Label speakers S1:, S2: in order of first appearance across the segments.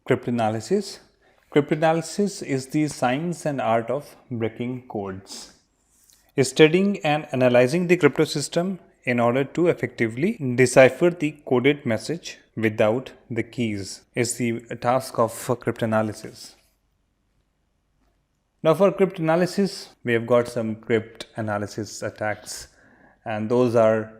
S1: Cryptanalysis. Cryptanalysis is the science and art of breaking codes. Studying and analyzing the crypto system in order to effectively decipher the coded message without the keys is the task of cryptanalysis. Now for cryptanalysis, we have got some cryptanalysis attacks, and those are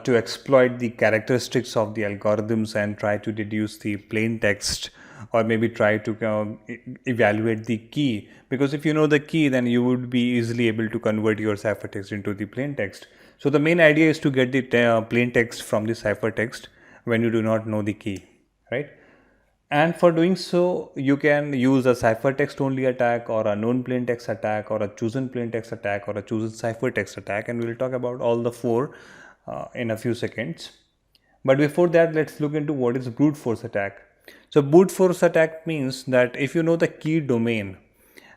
S1: to exploit the characteristics of the algorithms and try to deduce the plain text, or maybe try to evaluate the key, because if you know the key, then you would be easily able to convert your ciphertext into the plain text. So the main idea is to get the plain text from the ciphertext when you do not know the key, right? And for doing so, you can use a ciphertext only attack, or a known plain text attack, or a chosen plain text attack, or a chosen ciphertext attack, and we will talk about all the four in a few seconds. But before that, let's look into what is brute force attack. So brute force attack means that if you know the key domain,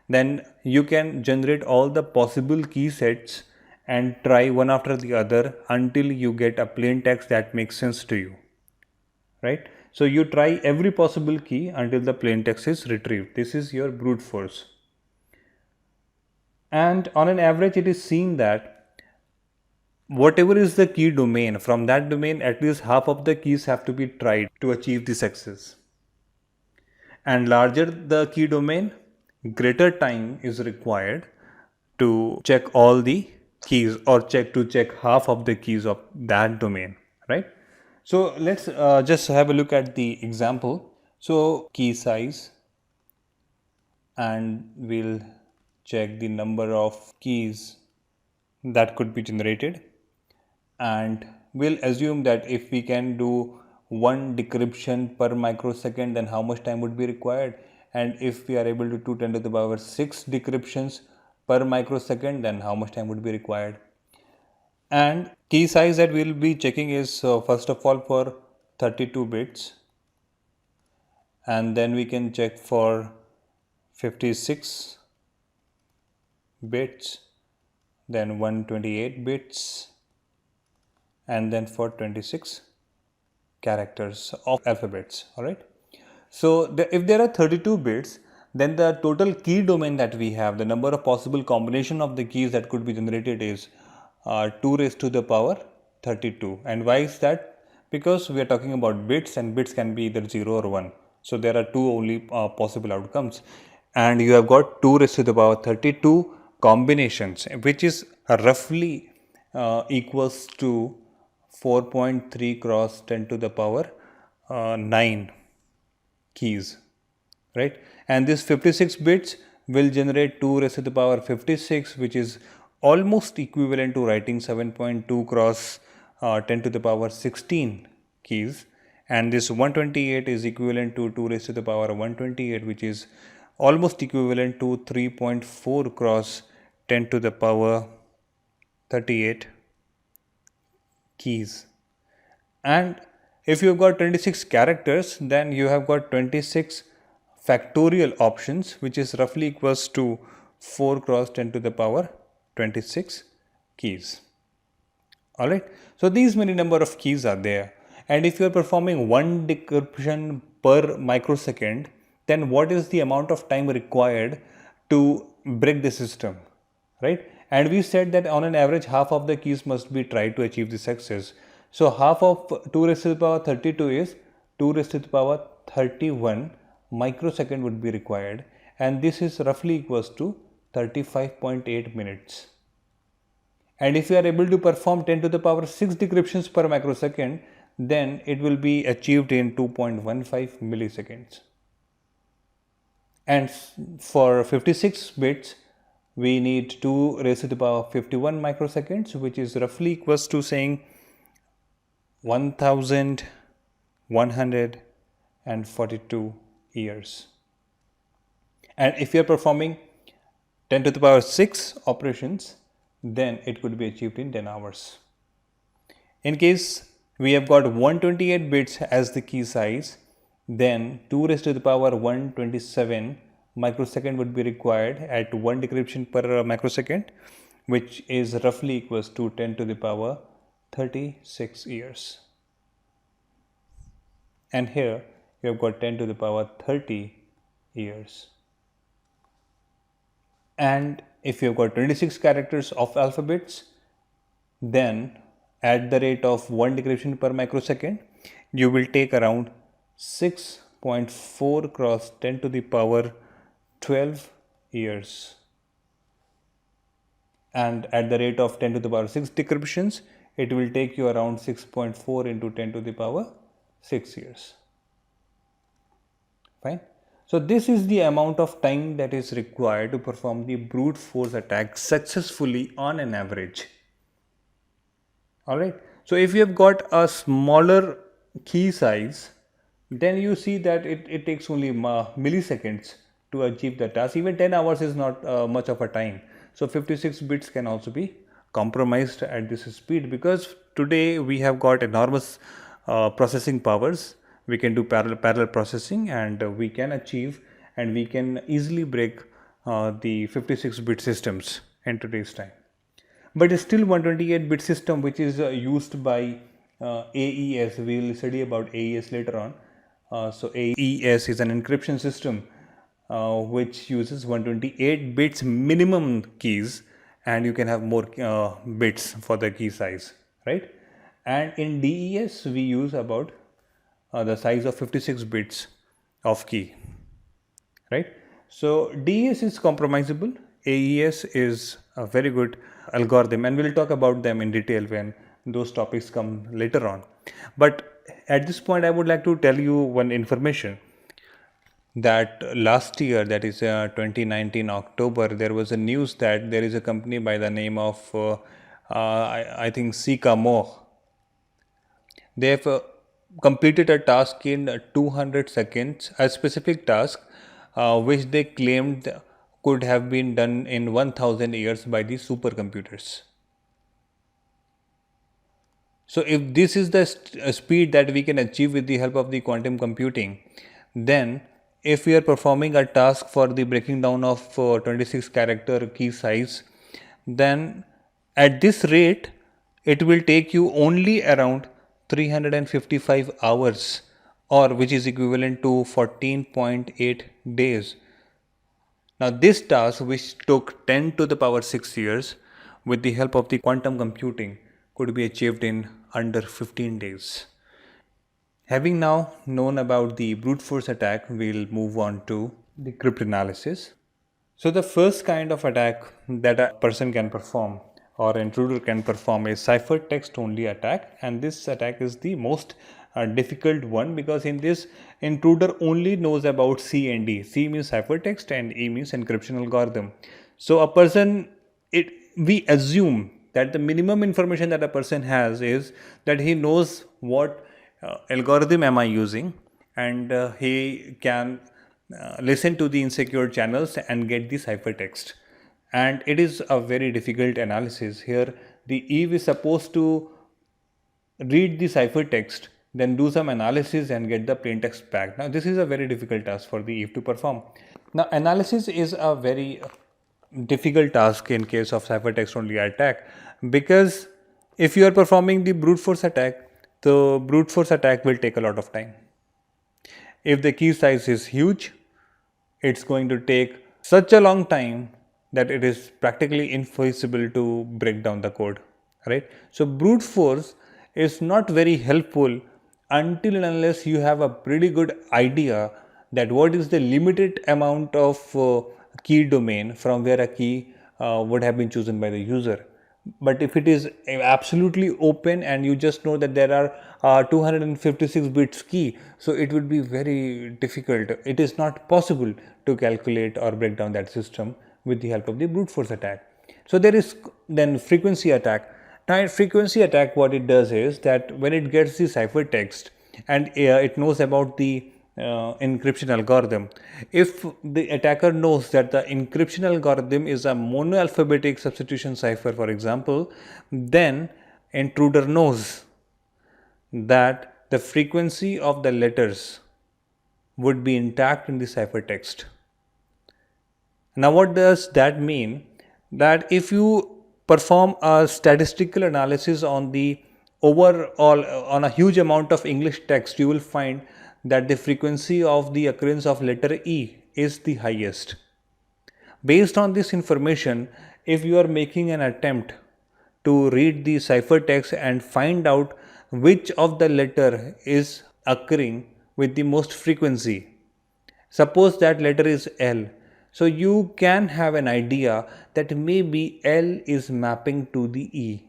S1: then you can generate all the possible key sets and try one after the other until you get a plain text that makes sense to you, right? So you try every possible key until the plain text is retrieved. This is your brute force. And on an average, it is seen that whatever is the key domain, from that domain at least half of the keys have to be tried to achieve the success. And larger the key domain, greater time is required to check all the keys, or check half of the keys of that domain, right? So let's just have a look at the example. So key size, and we'll check the number of keys that could be generated, and we'll assume that if we can do one decryption per microsecond, then how much time would be required, and if we are able to do 10 to the power 6 decryptions per microsecond, then how much time would be required. And key size that we'll be checking is first of all for 32 bits, and then we can check for 56 bits, then 128 bits, and then for 26 characters of alphabets. All right. So if there are 32 bits, then the total key domain that we have, the number of possible combination of the keys that could be generated is 2 raised to the power 32. And why is that? Because we are talking about bits, and bits can be either 0 or 1. So there are two only possible outcomes, and you have got 2 raised to the power 32 combinations, which is roughly equals to 4.3 cross 10 to the power 9 keys, right? And this 56 bits will generate 2 raised to the power 56, which is almost equivalent to writing 7.2 cross 10 to the power 16 keys. And this 128 is equivalent to 2 raised to the power 128, which is almost equivalent to 3.4 cross 10 to the power 38 keys. And if you have got 26 characters, then you have got 26 factorial options, which is roughly equals to 4 cross 10 to the power 26 keys. Alright, so these many number of keys are there, and if you are performing one decryption per microsecond, then what is the amount of time required to break the system, right? And we said that on an average half of the keys must be tried to achieve the success. So half of 2 raised to the power 32 is 2 raised to the power 31 microsecond would be required, and this is roughly equals to 35.8 minutes. And if you are able to perform 10 to the power 6 decryptions per microsecond, then it will be achieved in 2.15 milliseconds. And for 56 bits, we need 2 raised to the power 51 microseconds, which is roughly equals to saying 1142 years. And if you are performing 10 to the power 6 operations, then it could be achieved in 10 hours. In case we have got 128 bits as the key size, then 2 raised to the power 127 microsecond would be required at 1 decryption per microsecond, which is roughly equals to 10 to the power 36 years. And here, you have got 10 to the power 30 years. And if you have got 26 characters of alphabets, then at the rate of 1 decryption per microsecond, you will take around 6.4 cross 10 to the power 12 years. And at the rate of 10 to the power 6 decryptions, it will take you around 6.4 into 10 to the power 6 years. Fine. So this is the amount of time that is required to perform the brute force attack successfully on an average. Alright. So if you have got a smaller key size, then you see that it takes only milliseconds to achieve the task. Even 10 hours is not much of a time. So 56 bits can also be compromised at this speed, because today we have got enormous processing powers. We can do parallel processing, and we can achieve and we can easily break the 56 bit systems in today's time. But it's still 128 bit system which is used by AES. We will study about AES later on. So AES is an encryption system which uses 128 bits minimum keys, and you can have more bits for the key size, right? And in DES we use about the size of 56 bits of key, right? So DES is compromisable. AES is a very good algorithm, and we'll talk about them in detail when those topics come later on. But at this point I would like to tell you one information, that last year, that is 2019 October, there was a news that there is a company by the name of I think Sycamore. They have completed a task in 200 seconds, a specific task which they claimed could have been done in 1000 years by the supercomputers. So if this is the speed that we can achieve with the help of the quantum computing, then if we are performing a task for the breaking down of 26 character key size, then at this rate it will take you only around 355 hours, or which is equivalent to 14.8 days. Now this task, which took 10 to the power 6 years, with the help of the quantum computing could be achieved in under 15 days. Having now known about the brute force attack, we'll move on to the cryptanalysis. So the first kind of attack that a person can perform or intruder can perform is ciphertext only attack, and this attack is the most difficult one, because in this, intruder only knows about C and D. C means ciphertext and E means encryption algorithm. So a person, we assume that the minimum information that a person has is that he knows what algorithm am I using, and he can listen to the insecure channels and get the ciphertext. And it is a very difficult analysis. Here the Eve is supposed to read the ciphertext, then do some analysis and get the plain text back. Now this is a very difficult task for the Eve to perform. Now analysis is a very difficult task in case of ciphertext only attack, because if you are performing the brute force attack, the brute force attack will take a lot of time. If the key size is huge, it's going to take such a long time that it is practically infeasible to break down the code, right? So brute force is not very helpful until and unless you have a pretty good idea that what is the limited amount of key domain from where a key would have been chosen by the user. But if it is absolutely open and you just know that there are 256 bits key, so it would be very difficult. It is not possible to calculate or break down that system with the help of the brute force attack. So there is then frequency attack. Now frequency attack, what it does is that when it gets the ciphertext and it knows about the encryption algorithm, if the attacker knows that the encryption algorithm is a monoalphabetic substitution cipher, for example, then intruder knows that the frequency of the letters would be intact in the ciphertext. Now what does that mean? That if you perform a statistical analysis on the overall on a huge amount of English text, you will find that the frequency of the occurrence of letter E is the highest. Based on this information, if you are making an attempt to read the ciphertext and find out which of the letter is occurring with the most frequency, suppose that letter is L, so you can have an idea that maybe L is mapping to the E,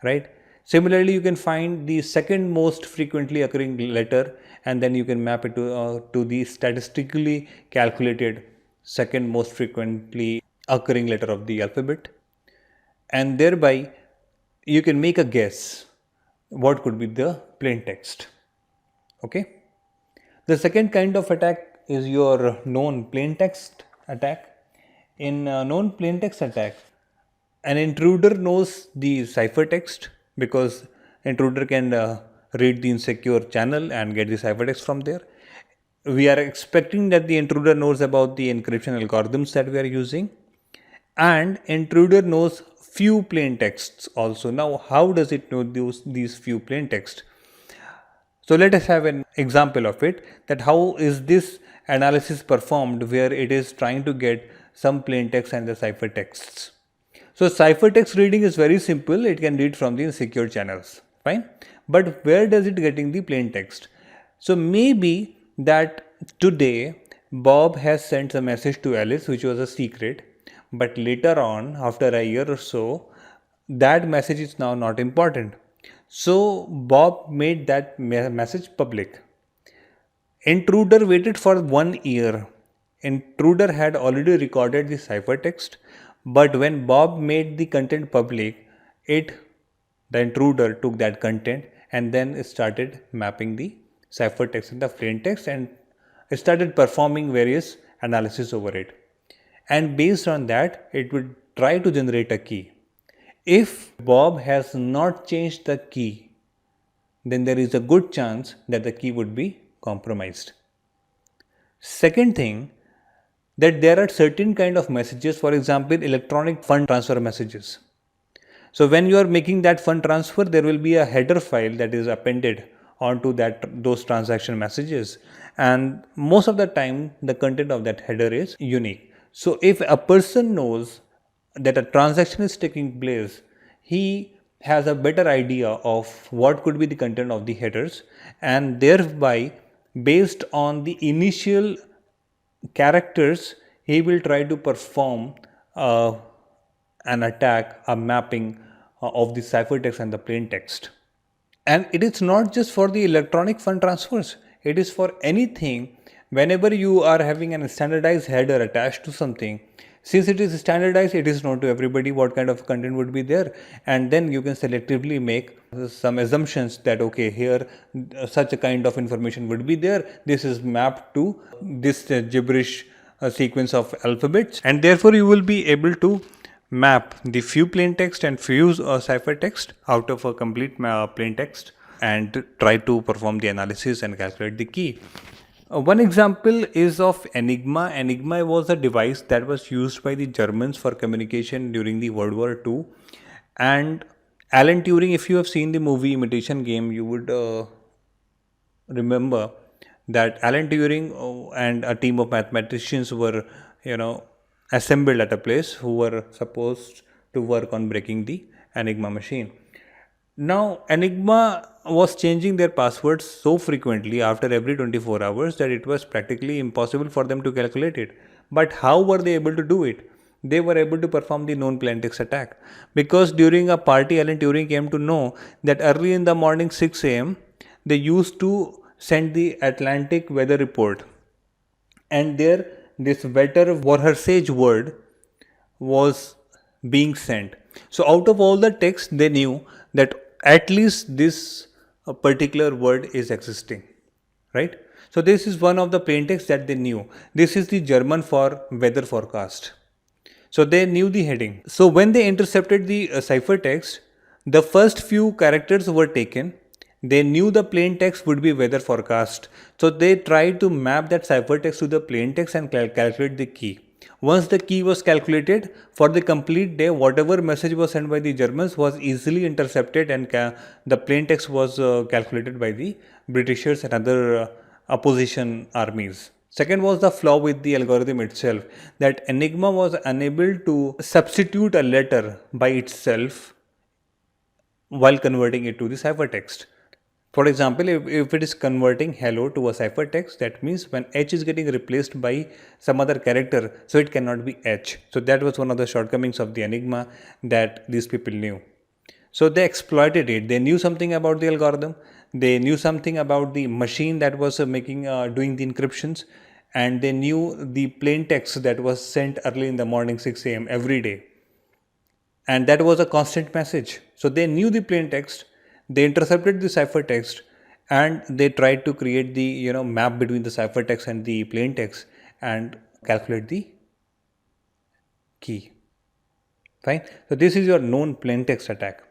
S1: right? Similarly, you can find the second most frequently occurring letter and then you can map it to the statistically calculated second most frequently occurring letter of the alphabet, and thereby you can make a guess what could be the plain text. Okay. The second kind of attack is your known plain text attack. In known plain text attack, an intruder knows the ciphertext because intruder can read the insecure channel and get the ciphertext from there. We are expecting that the intruder knows about the encryption algorithms that we are using, and intruder knows few plain texts also. Now, how does it know these few plain texts? So let us have an example of it, that how is this analysis performed where it is trying to get some plain text and the ciphertexts. So ciphertext reading is very simple, it can read from the insecure channels, fine. But where does it getting the plain text? So maybe that today Bob has sent a message to Alice which was a secret, but later on after a year or so that message is now not important. So Bob made that message public. Intruder waited for 1 year. Intruder had already recorded the ciphertext, but when Bob made the content public, the intruder took that content and then started mapping the ciphertext and the plain text and started performing various analysis over it. And based on that, it would try to generate a key. If Bob has not changed the key, then there is a good chance that the key would be compromised. Second thing, that there are certain kind of messages, for example, electronic fund transfer messages. So when you are making that fund transfer, there will be a header file that is appended onto those transaction messages, and most of the time the content of that header is unique. So if a person knows that a transaction is taking place, he has a better idea of what could be the content of the headers, and thereby based on the initial characters he will try to perform an attack, a mapping of the ciphertext and the plain text. And it is not just for the electronic fund transfers, it is for anything. Whenever you are having a standardized header attached to something, since it is standardized, it is known to everybody what kind of content would be there, and then you can selectively make some assumptions that okay, here such a kind of information would be there, this is mapped to this gibberish sequence of alphabets, and therefore you will be able to map the few plain text and few ciphertext out of a complete plain text and try to perform the analysis and calculate the key. One example is of Enigma. Enigma was a device that was used by the Germans for communication during the World War II. And Alan Turing, if you have seen the movie Imitation Game, you would remember that Alan Turing and a team of mathematicians were, assembled at a place who were supposed to work on breaking the Enigma machine. Now, Enigma was changing their passwords so frequently after every 24 hours that it was practically impossible for them to calculate it. But how were they able to do it? They were able to perform the known plain text attack. Because during a party, Alan Turing came to know that early in the morning 6 a.m., they used to send the Atlantic weather report. And there, this weather Vorhersage word was being sent. So out of all the text, they knew that at least this particular word is existing, right? So this is one of the plain text that they knew. This is the German for weather forecast. So they knew the heading. So when they intercepted the ciphertext, the first few characters were taken. They knew the plain text would be weather forecast. So they tried to map that ciphertext to the plain text and calculate the key. Once the key was calculated, for the complete day, whatever message was sent by the Germans was easily intercepted, and the plain text was calculated by the Britishers and other opposition armies. Second was the flaw with the algorithm itself, that Enigma was unable to substitute a letter by itself while converting it to the ciphertext. For example, if it is converting hello to a ciphertext, that means when H is getting replaced by some other character, so it cannot be H. So that was one of the shortcomings of the Enigma that these people knew. So they exploited it. They knew something about the algorithm. They knew something about the machine that was doing the encryptions, and they knew the plain text that was sent early in the morning 6 a.m. every day, and that was a constant message. So they knew the plain text, they intercepted the ciphertext, and they tried to create the map between the ciphertext and the plain text and calculate the key. Fine. So this is your known plain text attack.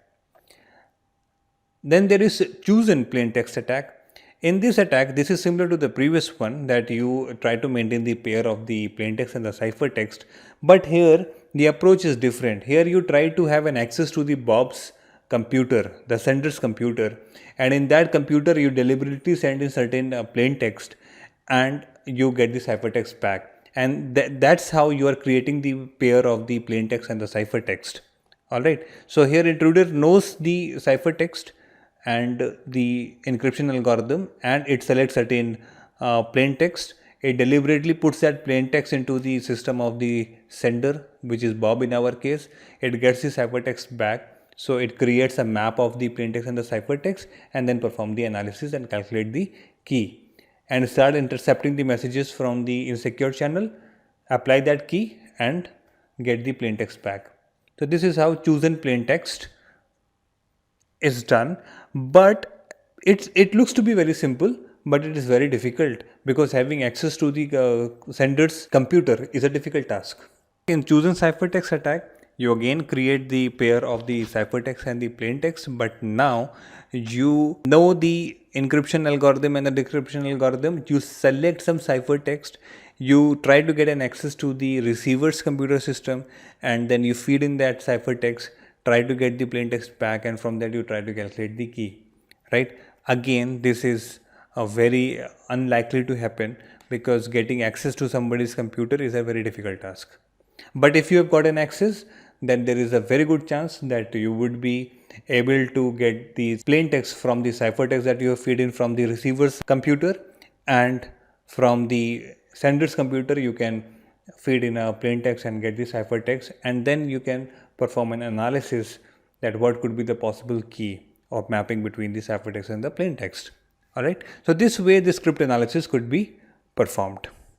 S1: Then there is chosen plain text attack. In this attack, this is similar to the previous one, that you try to maintain the pair of the plain text and the ciphertext, but here the approach is different. Here you try to have an access to the Bob's computer, the sender's computer, and in that computer you deliberately send in certain plain text and you get the ciphertext back, and that's how you are creating the pair of the plain text and the ciphertext. Alright, so here intruder knows the ciphertext and the encryption algorithm, and it selects certain plain text. It deliberately puts that plain text into the system of the sender, which is Bob in our case. It gets the ciphertext back, so it creates a map of the plain text and the ciphertext, and then perform the analysis and calculate the key, and start intercepting the messages from the insecure channel, apply that key and get the plain text back. So this is how chosen plain text is done, but it looks to be very simple, but it is very difficult, because having access to the sender's computer is a difficult task. In chosen ciphertext attack, you again create the pair of the ciphertext and the plain text, but now you know the encryption algorithm and the decryption algorithm. You select some ciphertext, you try to get an access to the receiver's computer system, and then you feed in that ciphertext, try to get the plain text back, and from that you try to calculate the key, right? Again, this is very unlikely to happen, because getting access to somebody's computer is a very difficult task. But if you have got an access, then there is a very good chance that you would be able to get the plain text from the ciphertext that you have fed in from the receiver's computer, and from the sender's computer you can feed in a plain text and get the ciphertext, and then you can perform an analysis that what could be the possible key of mapping between the ciphertext and the plain text. Alright, so this way the script analysis could be performed.